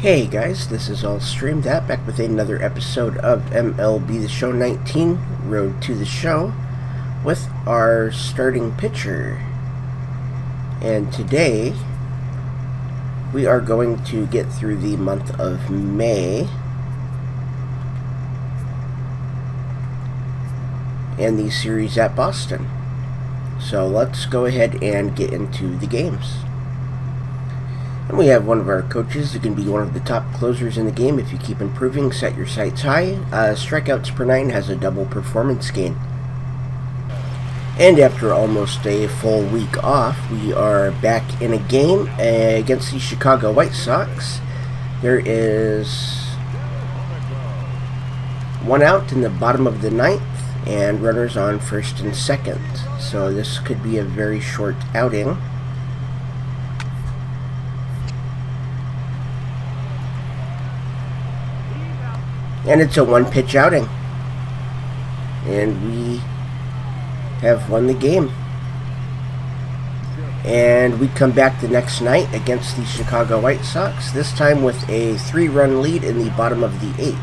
Hey guys, this is All Streamed That back with another episode of MLB The Show 19, Road to the Show, with our starting pitcher. And today, we are going to get through the month of May and the series at Boston. So let's go ahead and get into the games. And we have one of our coaches who can be one of the top closers in the game if you keep improving, set your sights high. Strikeouts per 9 has a double performance gain. And after almost a full week off, we are back in a game against the Chicago White Sox. There is one out in the bottom of the ninth and runners on first and second. So this could be a very short outing. And it's a one-pitch outing. And we have won the game. And we come back the next night against the Chicago White Sox, this time with a 3-run lead in the bottom of the 8th.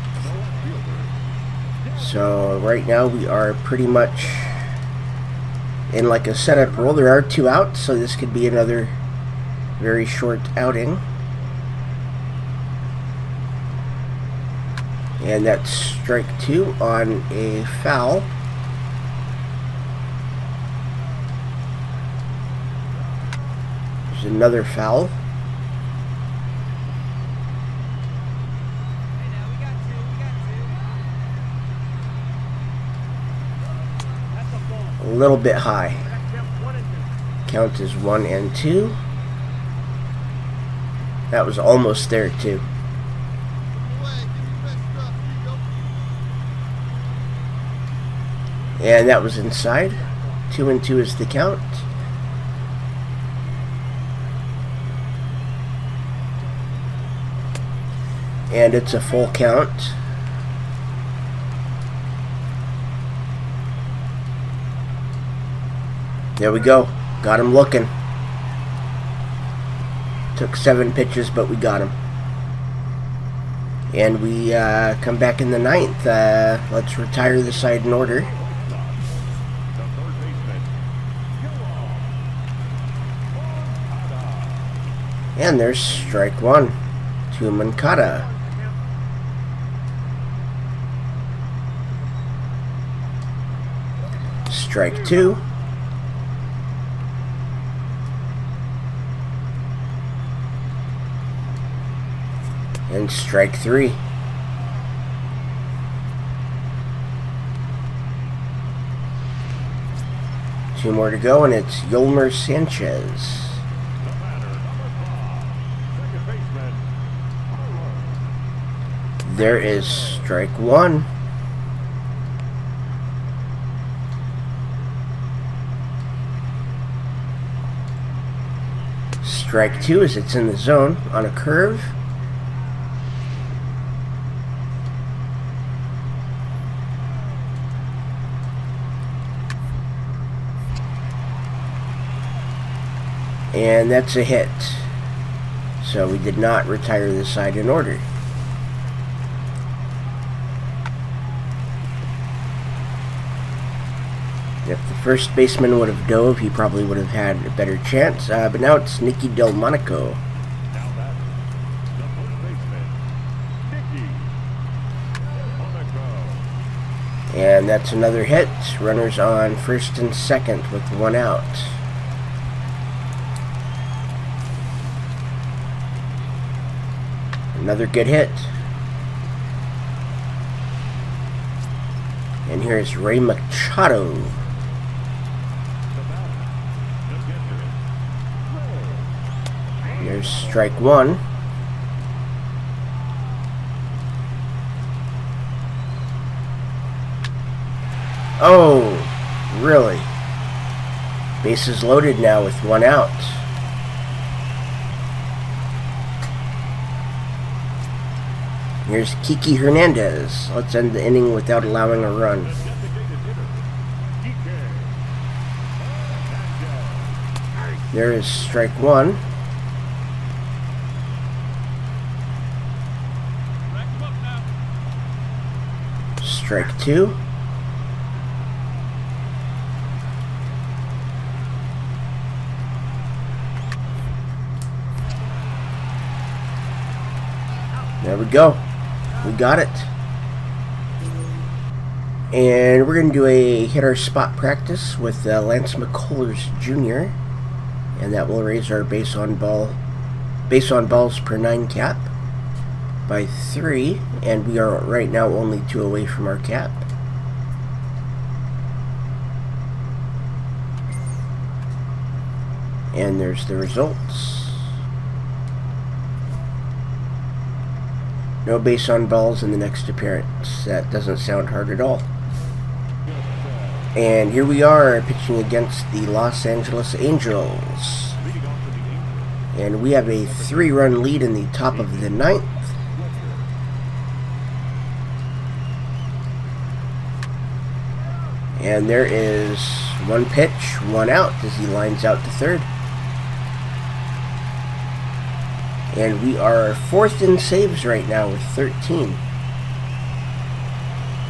So right now we are pretty much in like a setup role. There are 2 outs, so this could be another very short outing. And that's strike 2 on a foul. There's another foul. A little bit high. Count is 1 and 2. That was almost there too. And that was inside. 2 and 2 is the count. And it's a full count. There we go. Got him looking. Took 7 pitches, but we got him. And we come back in the 9th. Let's retire the side in order. And there's strike 1 to Mancada. Strike 2. And strike 3. Two more to go, and it's Yolmer Sanchez. There is strike 1. Strike 2 as it's in the zone on a curve. And that's a hit. So we did not retire the side in order. If the first baseman would have dove, he probably would have had a better chance. But now it's Nicky Delmonico. And that's another hit. Runners on first and second with 1 out. Another good hit. And here's Ray Machado. There's strike 1. Oh, really? Bases loaded now with 1 out. Here's Kiki Hernandez. Let's end the inning without allowing a run. There is strike 1. strike two. There we go. We got it. And we're going to do a hitter spot practice with Lance McCullers Jr. And that will raise our base on balls per 9 cap by 3. And we are right now only 2 away from our cap. And there's the results. No base on balls in the next appearance. That doesn't sound hard at all. And here we are pitching against the Los Angeles Angels. And we have a 3-run lead in the top of the 9th. And there is 1 pitch, 1 out as he lines out to third. And we are 4th in saves right now with 13.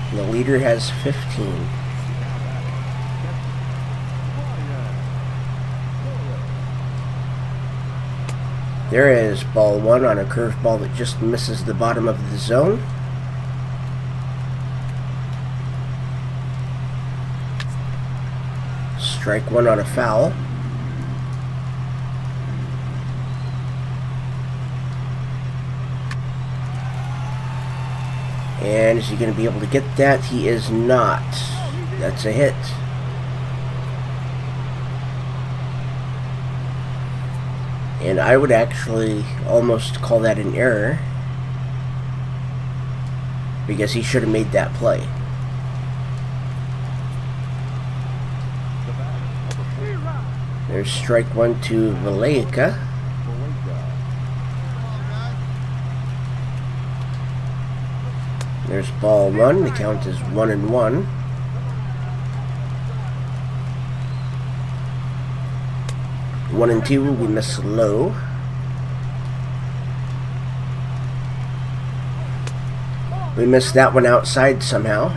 And the leader has 15. There is ball 1 on a curveball that just misses the bottom of the zone. Strike 1 on a foul. And is he going to be able to get that? He is not. That's a hit. And I would actually almost call that an error, because he should have made that play. There's strike 1 to Valleca. There's ball 1. The count is 1-1. One and 2, we miss low. We missed that one outside somehow.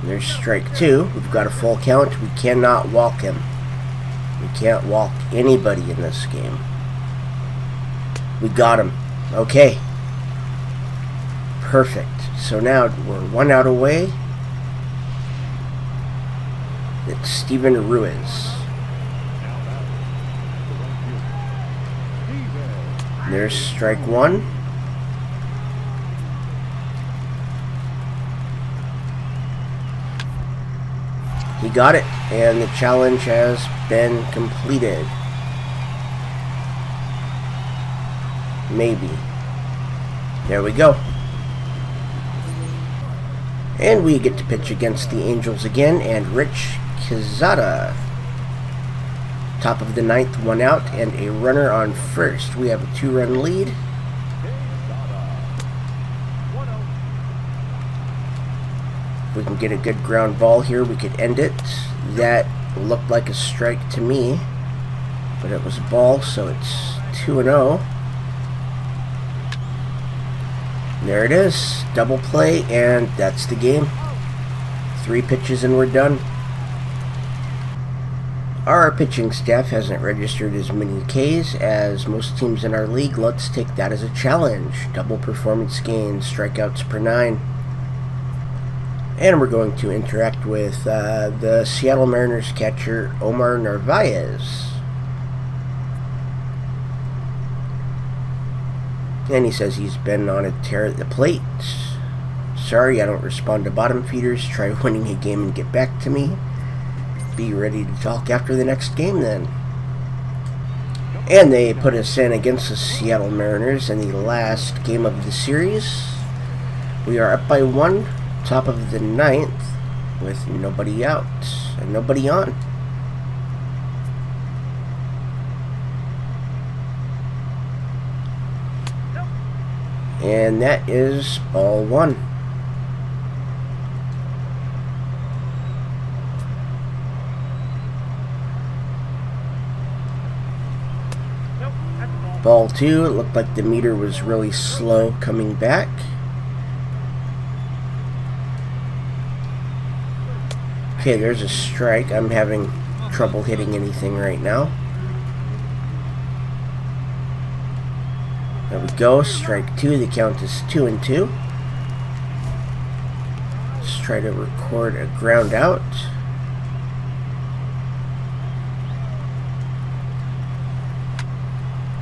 There's strike 2. We've got a full count. We cannot walk him. We can't walk anybody in this game. We got him. Okay. Perfect. So now we're 1 out away. It's Steven Ruiz. There's strike 1. He got it, and the challenge has been completed. Maybe. There we go. And we get to pitch against the Angels again, and Rich Quezada. Top of the 9th, 1 out, and a runner on first. We have a 2-run lead. If we can get a good ground ball here, we could end it. That looked like a strike to me, but it was a ball, so it's 2-0. There it is. Double play, and that's the game. 3 pitches and we're done. Our pitching staff hasn't registered as many Ks as most teams in our league. Let's take that as a challenge. Double performance gains, strikeouts per 9. And we're going to interact with the Seattle Mariners catcher, Omar Narvaez. And he says he's been on a tear at the plate. Sorry, I don't respond to bottom feeders. Try winning a game and get back to me. Be ready to talk after the next game then. And they put us in against the Seattle Mariners in the last game of the series. We are up by 1, top of the 9th, with nobody out and nobody on. And that is ball 1. Ball 2, it looked like the meter was really slow coming back. Okay, there's a strike. I'm having trouble hitting anything right now. There we go, strike 2. The count is 2-2. Let's try to record a ground out.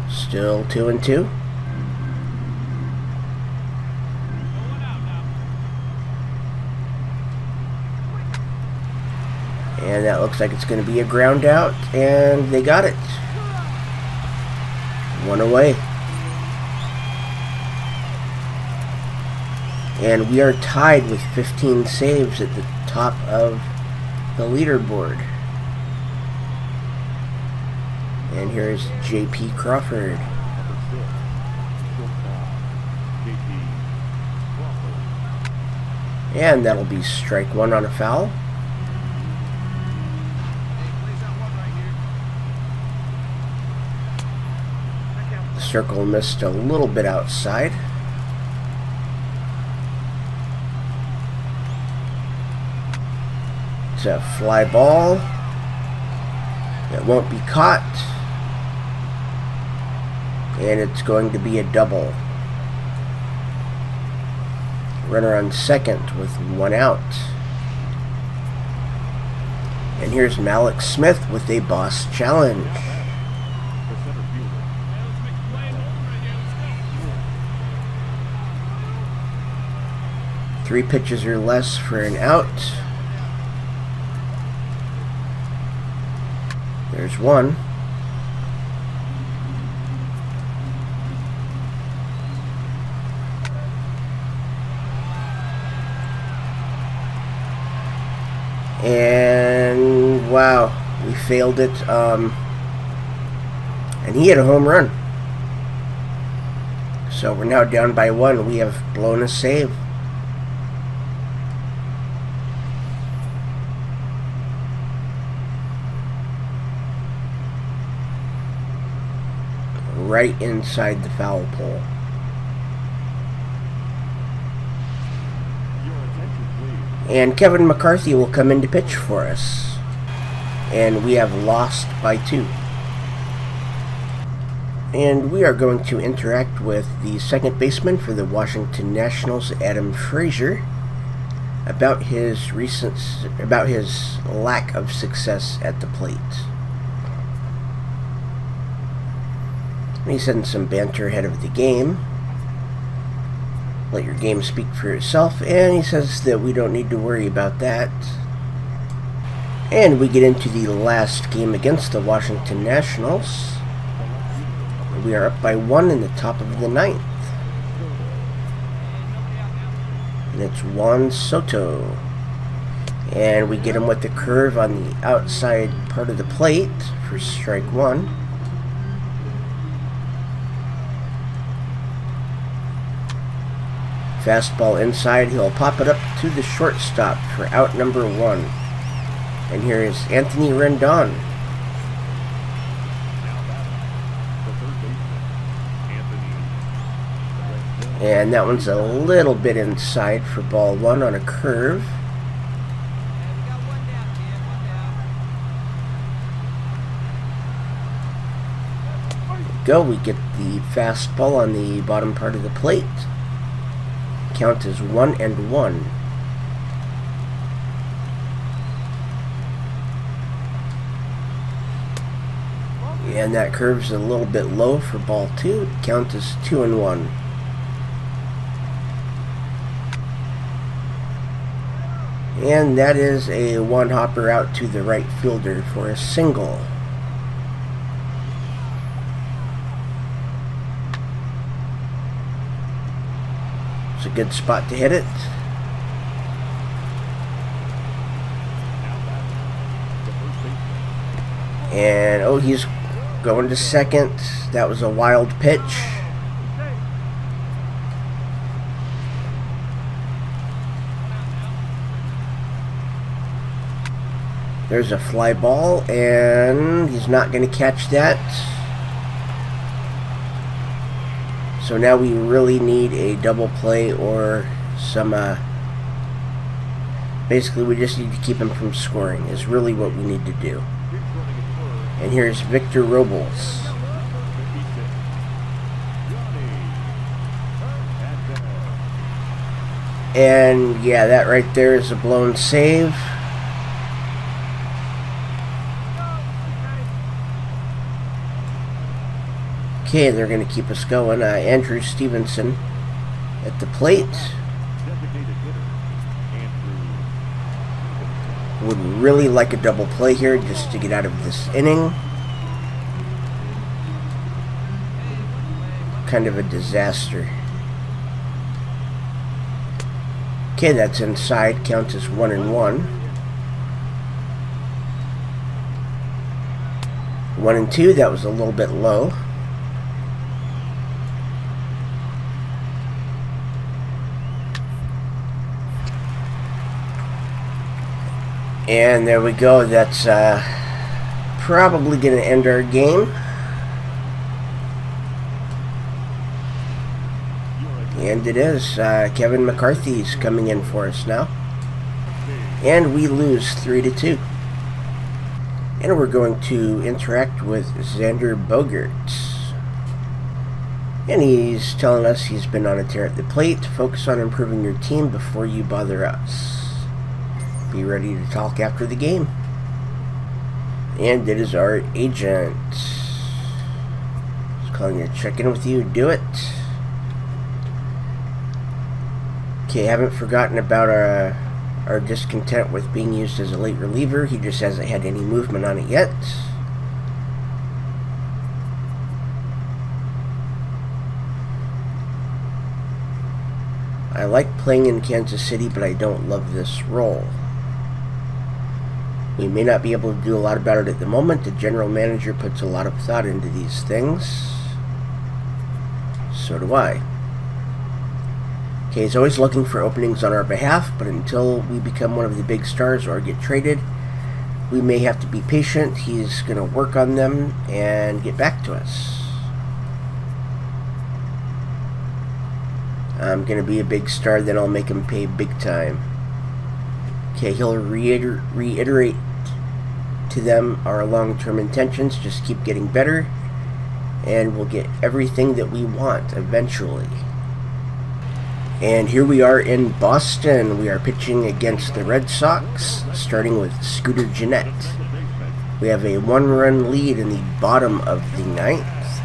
Still 2-2. And that looks like it's going to be a ground out, and they got it. 1 away. And we are tied with 15 saves at the top of the leaderboard. And here's J.P. Crawford. And that'll be strike 1 on a foul. The circle missed a little bit outside. It's a fly ball. It won't be caught. And it's going to be a double. Runner on second with 1 out. And here's Malik Smith with a boss challenge. Three pitches or less for an out. There's 1. And wow, we failed it. And he had a home run. So we're now down by 1. We have blown a save. Right inside the foul pole. And Kevin McCarthy will come in to pitch for us. And we have lost by 2. And we are going to interact with the second baseman for the Washington Nationals, Adam Frazier, about his lack of success at the plate. He's had some banter ahead of the game. Let your game speak for itself. And he says that we don't need to worry about that. And we get into the last game against the Washington Nationals. We are up by 1 in the top of the 9th. And it's Juan Soto. And we get him with the curve on the outside part of the plate for strike 1. Fastball inside, he'll pop it up to the shortstop for out number 1. And here is Anthony Rendon. And that one's a little bit inside for ball 1 on a curve. Go, we get the fastball on the bottom part of the plate. Count is 1-1. And that curve's a little bit low for ball 2. Count is 2-1. And that is a 1-hopper out to the right fielder for a single. It's a good spot to hit it. And oh, he's going to second. That was a wild pitch. There's a fly ball, and he's not going to catch that. So now we really need a double play or some, basically we just need to keep him from scoring is really what we need to do. And here's Victor Robles. And yeah, that right there is a blown save. Okay, they're going to keep us going. Andrew Stevenson at the plate. Would really like a double play here just to get out of this inning. Kind of a disaster. Okay, that's inside. Counts as 1-1. 1-2. That was a little bit low. And there we go. That's probably going to end our game. And it is. Kevin McCarthy's coming in for us now. And we lose 3-2. And we're going to interact with Xander Bogaerts. And he's telling us he's been on a tear at the plate. Focus on improving your team before you bother us. Be ready to talk after the game. And it is our agent. Just calling you to check in with you. Do it. Okay, haven't forgotten about our discontent with being used as a late reliever. He just hasn't had any movement on it yet. I like playing in Kansas City, but I don't love this role. We may not be able to do a lot about it at the moment. The general manager puts a lot of thought into these things. So do I. Okay, he's always looking for openings on our behalf, but until we become one of the big stars or get traded, we may have to be patient. He's going to work on them and get back to us. I'm going to be a big star, then I'll make him pay big time. Okay, he'll reiterate to them our long-term intentions. Just keep getting better, and we'll get everything that we want eventually. And here we are in Boston. We are pitching against the Red Sox, starting with Scooter Gennett. We have a 1-run lead in the bottom of the 9th.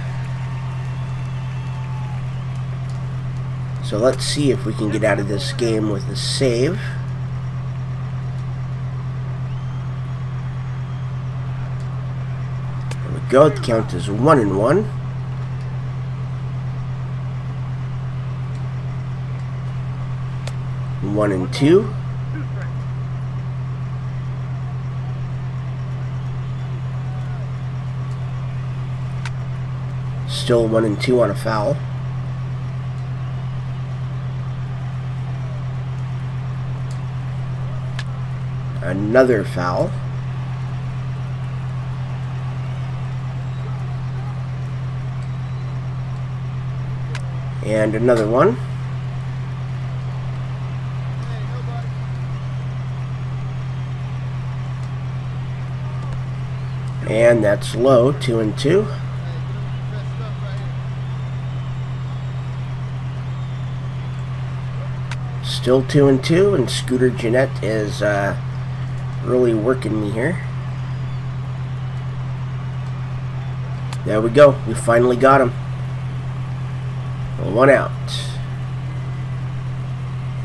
So let's see if we can get out of this game with a save. There we go. The count is 1-1. One and 2. Still 1-2 on a foul. Another foul. And another one. And that's low, 2-2. Still 2-2, and Scooter Gennett is really working me here. There we go. We finally got him. 1 out.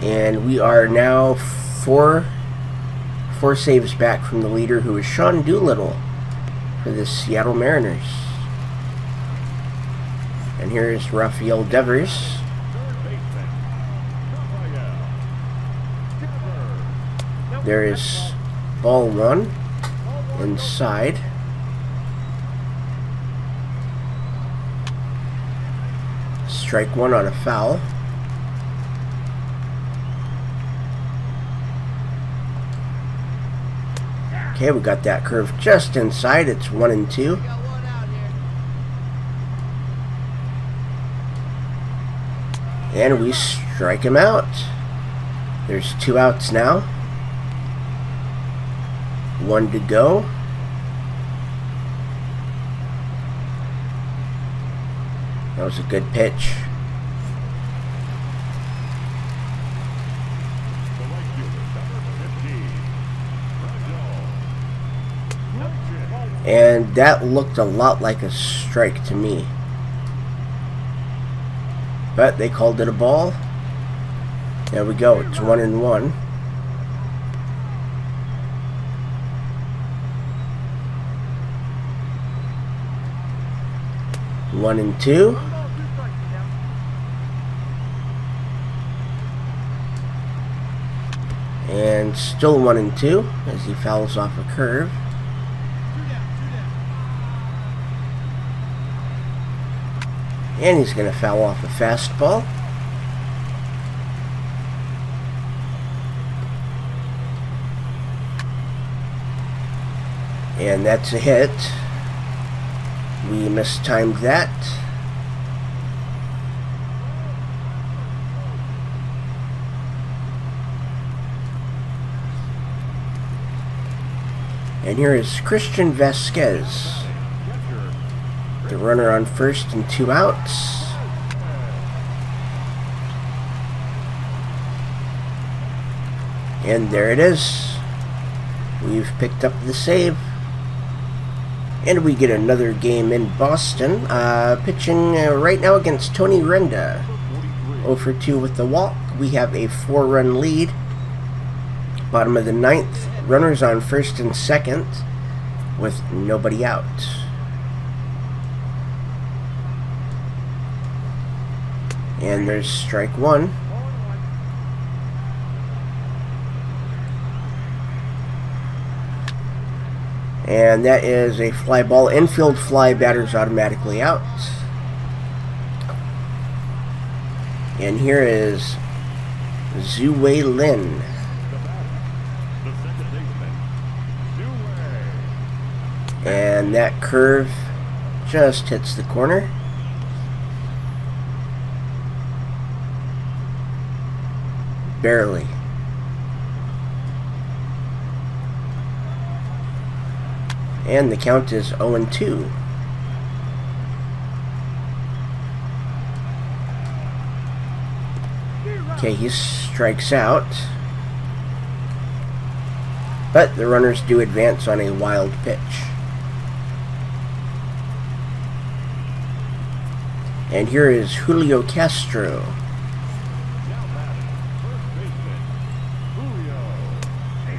And we are now four saves back from the leader, who is Sean Doolittle for the Seattle Mariners. And here is Rafael Devers. There is ball 1 inside. Strike 1 on a foul. Okay, we got that curve just inside. It's 1-2. And we strike him out. There's 2 outs now. 1 to go. That was a good pitch. And that looked a lot like a strike to me. But they called it a ball. There we go. It's 1-1. One and two. And still 1-2 as he fouls off a curve. And he's going to foul off a fastball. And that's a hit. We mistimed that. And here is Christian Vasquez. The runner on first and 2 outs. And there it is. We've picked up the save. And we get another game in Boston. Pitching right now against Tony Renda. 0 for 2 with the walk. We have a 4-run lead. Bottom of the 9th. Runners on first and second with nobody out. And there's strike 1. And that is a fly ball. Infield fly, batter's automatically out. And here is Zue Lin. And that curve just hits the corner. Barely. And the count is 0-2. Okay, he strikes out. But the runners do advance on a wild pitch. And here is Julio Castro.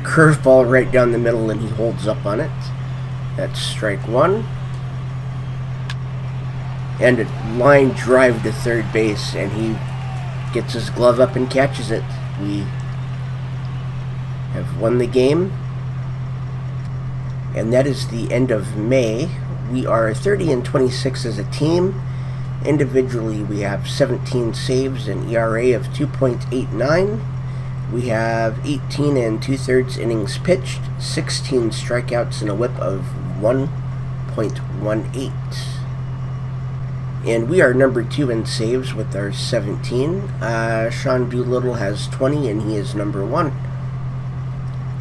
Curveball right down the middle, and he holds up on it. That's strike 1. And a line drive to third base, and he gets his glove up and catches it. We have won the game. And that is the end of May. We are 30-26 as a team. Individually, we have 17 saves, an ERA of 2.89. We have 18 2/3 innings pitched, 16 strikeouts, and a whip of 1.18. And we are number 2 in saves with our 17. Sean Doolittle has 20, and he is number 1.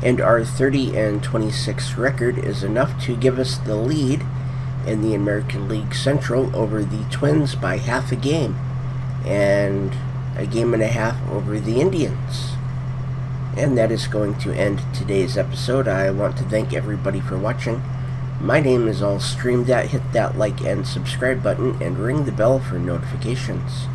And our 30-26 record is enough to give us the lead in the American League Central over the Twins by half a game, and a game and a half over the Indians. And that is going to end today's episode. I want to thank everybody for watching. My name is All Streamed At. Hit that like and subscribe button and ring the bell for notifications.